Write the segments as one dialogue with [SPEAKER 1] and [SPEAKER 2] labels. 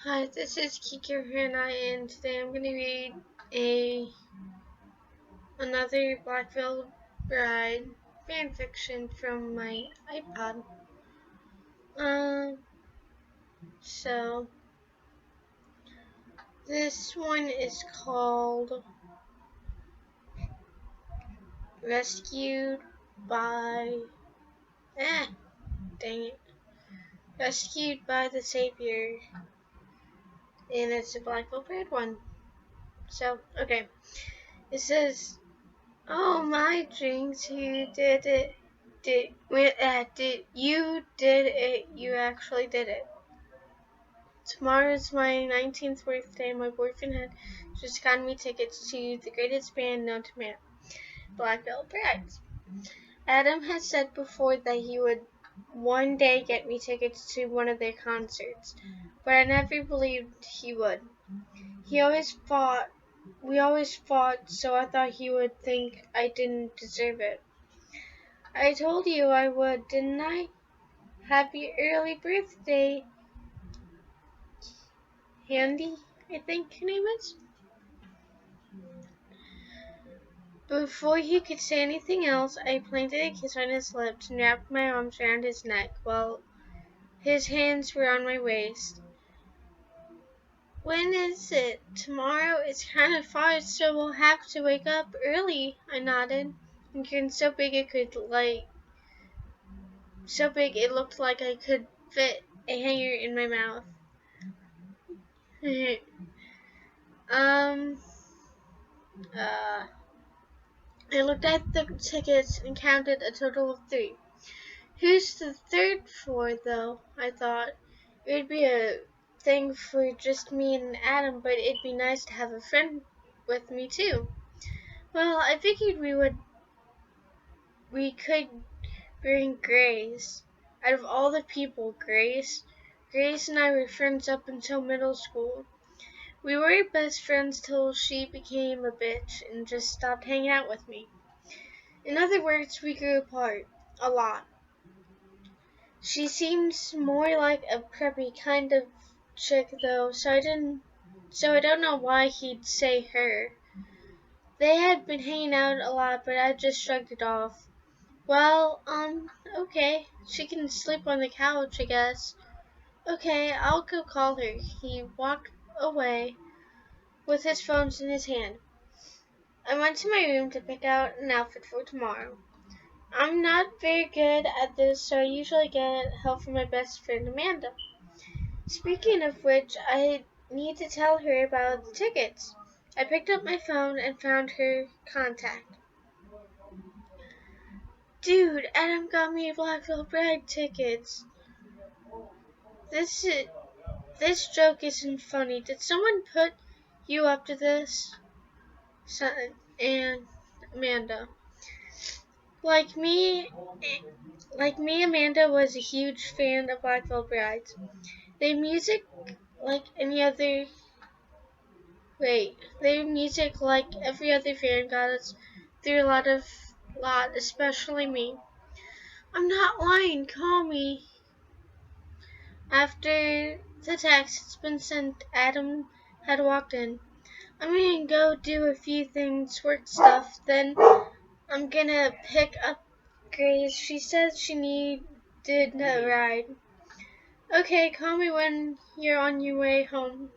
[SPEAKER 1] Hi, this is Kiki Hannah, and today I'm going to read a another Blackville Bride fanfiction from my iPod. Um, so this one is called "Rescued by." Ah, dang it! Rescued by the Savior, and it's a Blackville Bride one. So okay, it says. Oh my drinks, you did it. Did it. You actually did it. Tomorrow's my 19th birthday. My boyfriend had just gotten me tickets to the greatest band known to man, Black Veil Brides. Adam had said before that he would one day get me tickets to one of their concerts, but I never believed he would. He always fought. We always fought, so I thought he would think I didn't deserve it. I told you I would, didn't I? Happy early birthday, Handy, I think her name is. Before he could say anything else, I planted a kiss on his lips and wrapped my arms around his neck while his hands were on my waist. When is it? Tomorrow? It's kind of far, so we'll have to wake up early, I nodded, and grinned so big it looked like I could fit a hanger in my mouth. um, uh, I looked at the tickets and counted a total of 3. Who's the third for, though? I thought. It would be a thing for just me and Adam, but it'd be nice to have a friend with me, too. Well, I figured we could bring Grace. Out of all the people, Grace. Grace and I were friends up until middle school. We were best friends till she became a bitch and just stopped hanging out with me. In other words, we grew apart. A lot. She seems more like a preppy kind of chick though, so I don't know why he'd say her. They had been hanging out a lot, but I just shrugged it off. Well, okay. She can sleep on the couch, I guess. Okay, I'll go call her. He walked away with his phone in his hand. I went to my room to pick out an outfit for tomorrow. I'm not very good at this, so I usually get help from my best friend Amanda. Speaking of which, I need to tell her about the tickets. I picked up my phone and found her contact. Dude, Adam got me Blackville Bride tickets. This is, this joke isn't funny. Did someone put you up to this? And Amanda. Like me, Amanda was a huge fan of Blackville Brides. Their music, like any other, their music, like every other fan, got us through lot, especially me. I'm not lying. Call me. After the text had been sent, Adam had walked in. I'm gonna go do a few things, work stuff. Then I'm gonna pick up Grace. She said she needed a ride. Okay, call me when you're on your way home.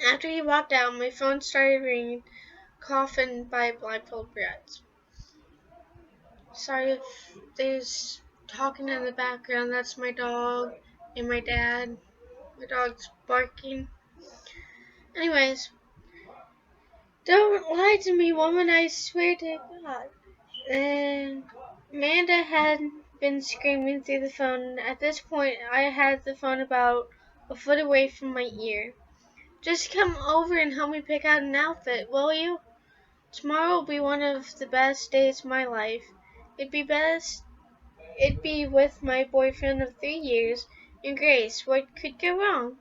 [SPEAKER 1] After he walked out, my phone started ringing. Coffin by Blindfold Brats. Sorry if there's talking in the background. That's my dog and my dad. My dog's barking. Anyways, don't lie to me, woman. I swear to God. And Amanda had been screaming through the phone. At this point, I had the phone about a foot away from my ear. Just come over and help me pick out an outfit, will you? Tomorrow will be one of the best days of my life. It'd be with my boyfriend of 3 years and Grace. What could go wrong?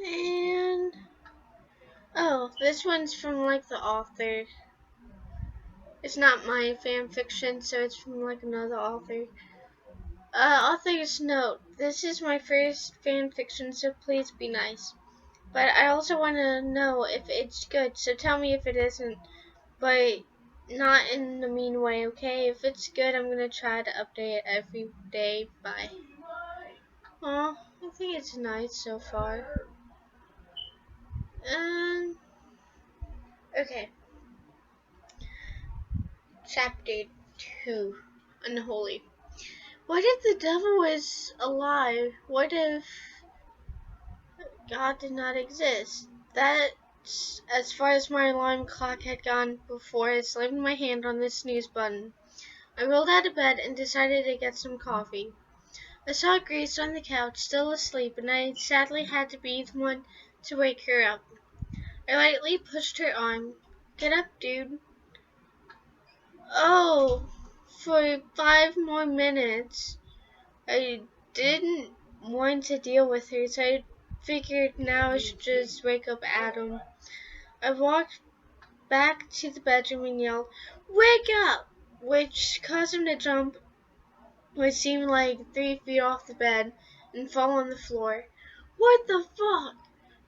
[SPEAKER 1] And this one's from like the author. It's not my fan fiction, so it's from like another author. Author's note. This is my first fan fiction, so please be nice. But I also want to know if it's good, so tell me if it isn't. But not in a mean way, okay? If it's good, I'm gonna try to update it every day. Bye. Aw, I think it's nice so far. Um, okay. Chapter 2. Unholy. What if the devil was alive? What if God did not exist? That's as far as my alarm clock had gone before I slammed my hand on the snooze button. I rolled out of bed and decided to get some coffee. I saw Grace on the couch, still asleep, and I sadly had to be the one to wake her up. I lightly pushed her arm. Get up, dude. Oh, for 5 more minutes. I didn't want to deal with her, so I figured now I should just wake up Adam. I walked back to the bedroom and yelled, "Wake up!" which caused him to jump what seemed like 3 feet off the bed and fall on the floor. "What the fuck?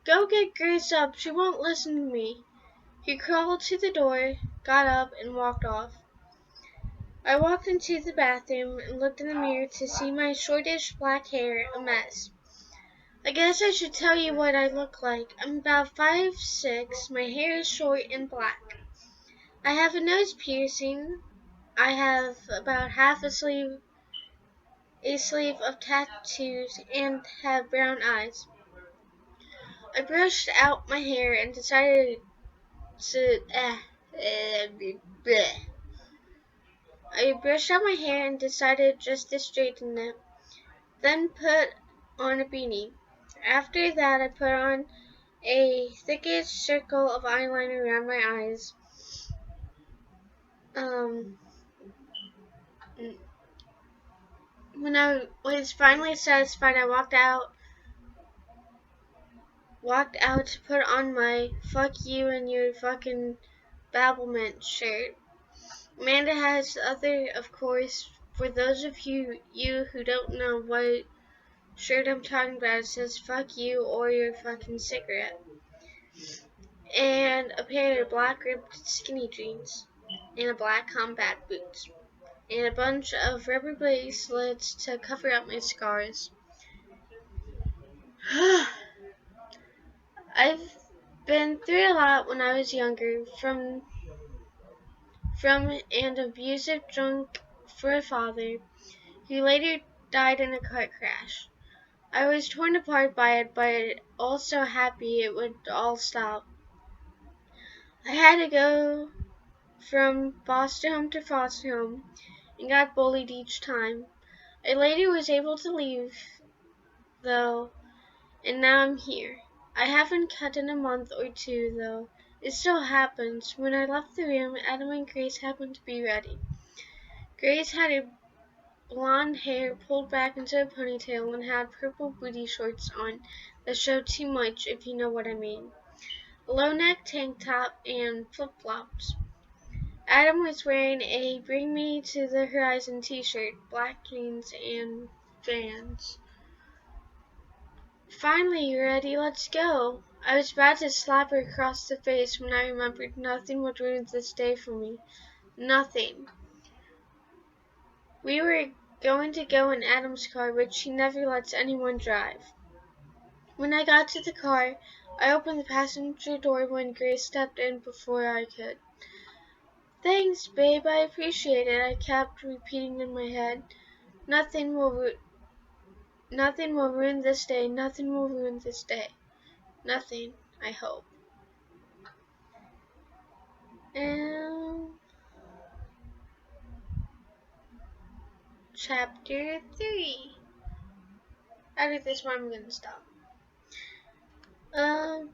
[SPEAKER 1] Go get Grace up. She won't listen to me." He crawled to the door, got up, and walked off. I walked into the bathroom and looked in the mirror to see my shortish black hair a mess. I guess I should tell you what I look like. I'm about 5'6". My hair is short and black. I have a nose piercing. I have about a sleeve of tattoos, and have brown eyes. I brushed out my hair and decided to. Bleh. I brushed out my hair and decided just to straighten it, then put on a beanie. After that, I put on a thickish circle of eyeliner around my eyes. Um, when I was finally satisfied, I walked out to put on my "fuck you and your fucking babblement" shirt. Amanda has other, of course. For those of you who don't know what shirt I'm talking about, it says "fuck you" or your fucking cigarette. And a pair of black ripped skinny jeans, and a black combat boots, and a bunch of rubber bracelets to cover up my scars. I've been through a lot when I was younger, from an abusive drunk for a father, who later died in a car crash. I was torn apart by it, but also happy it would all stop. I had to go from foster home to foster home, and got bullied each time. I later was able to leave, though, and now I'm here. I haven't cut in a month or two, though. It still happens. When I left the room, Adam and Grace happened to be ready. Grace had her blonde hair pulled back into a ponytail and had purple booty shorts on that showed too much, if you know what I mean. A low-neck tank top and flip-flops. Adam was wearing a Bring Me to the Horizon t-shirt, black jeans, and Vans. "Finally, you're ready, let's go." I was about to slap her across the face when I remembered nothing would ruin this day for me. Nothing. We were going to go in Adam's car, which he never lets anyone drive. When I got to the car, I opened the passenger door when Grace stepped in before I could. "Thanks, babe, I appreciate it," I kept repeating in my head. Nothing will ruin this day. Nothing will ruin this day. Nothing, I hope. And Chapter 3. After this one, I'm gonna stop. Um,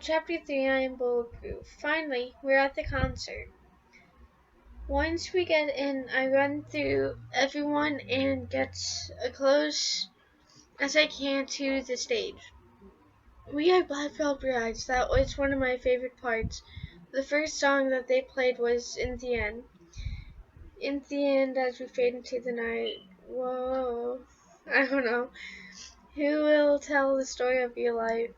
[SPEAKER 1] Chapter 3, I am bulletproof. Finally, we're at the concert. Once we get in, I run through everyone and get as close as I can to the stage. We are Black Veil Brides. That was one of my favorite parts. The first song that they played was in the end. In the end, as we fade into the night, whoa, I don't know. Who will tell the story of your life?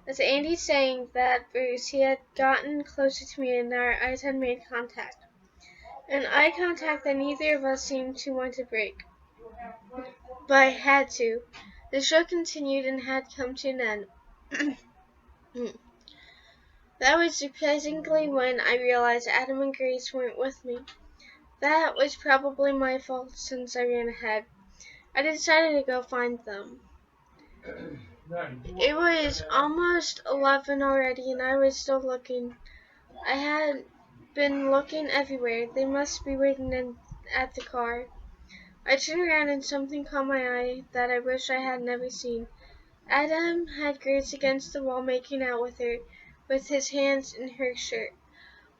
[SPEAKER 1] As Andy sang that verse, he had gotten closer to me and our eyes had made contact. An eye contact that neither of us seemed to want to break. But I had to. The show continued and had come to an end. That was surprisingly when I realized Adam and Grace weren't with me. That was probably my fault since I ran ahead. I decided to go find them. It was almost 11 already and I was still looking. I had been looking everywhere. They must be waiting at the car. I turned around and something caught my eye that I wish I had never seen. Adam had Grace against the wall making out with her, with his hands in her shirt.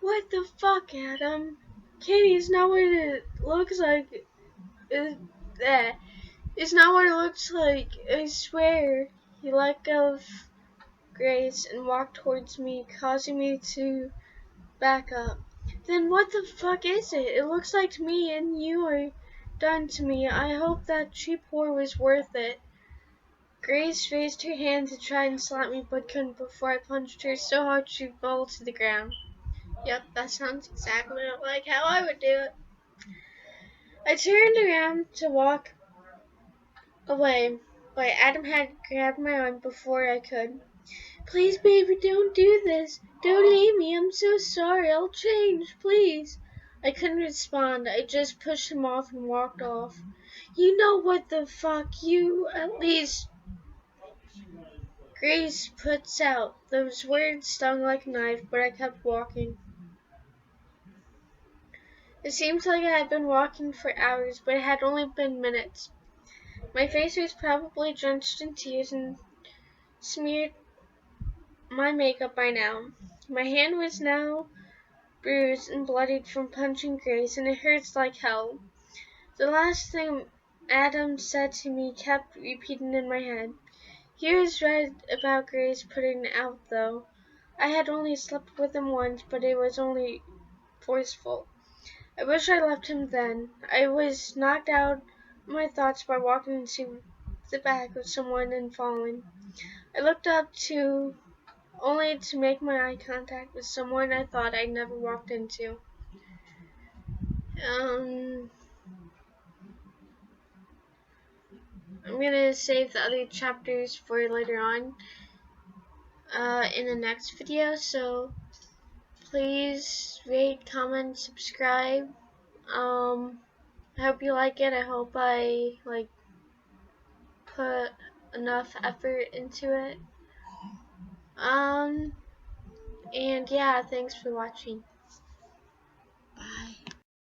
[SPEAKER 1] What the fuck, Adam? Katie, it's not what it looks like. It's not what it looks like. I swear. He let go of Grace and walked towards me, causing me to back up. Then what the fuck is it? It looks like me and you are done to me. I hope that cheap whore was worth it. Grace raised her hand to try and slap me but couldn't before I punched her so hard she fell to the ground. Yep, that sounds exactly like how I would do it. I turned around to walk away, but Adam had grabbed my arm before I could. Please, baby, don't do this. Don't leave me. I'm so sorry. I'll change, please. I couldn't respond. I just pushed him off and walked off. You know what the fuck? You at least. Grace puts out. Those words stung like a knife, but I kept walking. It seemed like I had been walking for hours, but it had only been minutes. My face was probably drenched in tears and smeared my makeup by now. My hand was now bruised and bloodied from punching Grace, and it hurts like hell. The last thing Adam said to me kept repeating in my head. He was right about Grace putting out, though. I had only slept with him once, but it was only forceful. I wish I left him then. I was knocked out of my thoughts by walking into the back of someone and falling. I looked up only to make my eye contact with someone I thought I'd never walked into. I'm gonna save the other chapters for later on in the next video, so please rate, comment, subscribe. I hope you like it. I hope I put enough effort into it. And yeah, thanks for watching. Bye.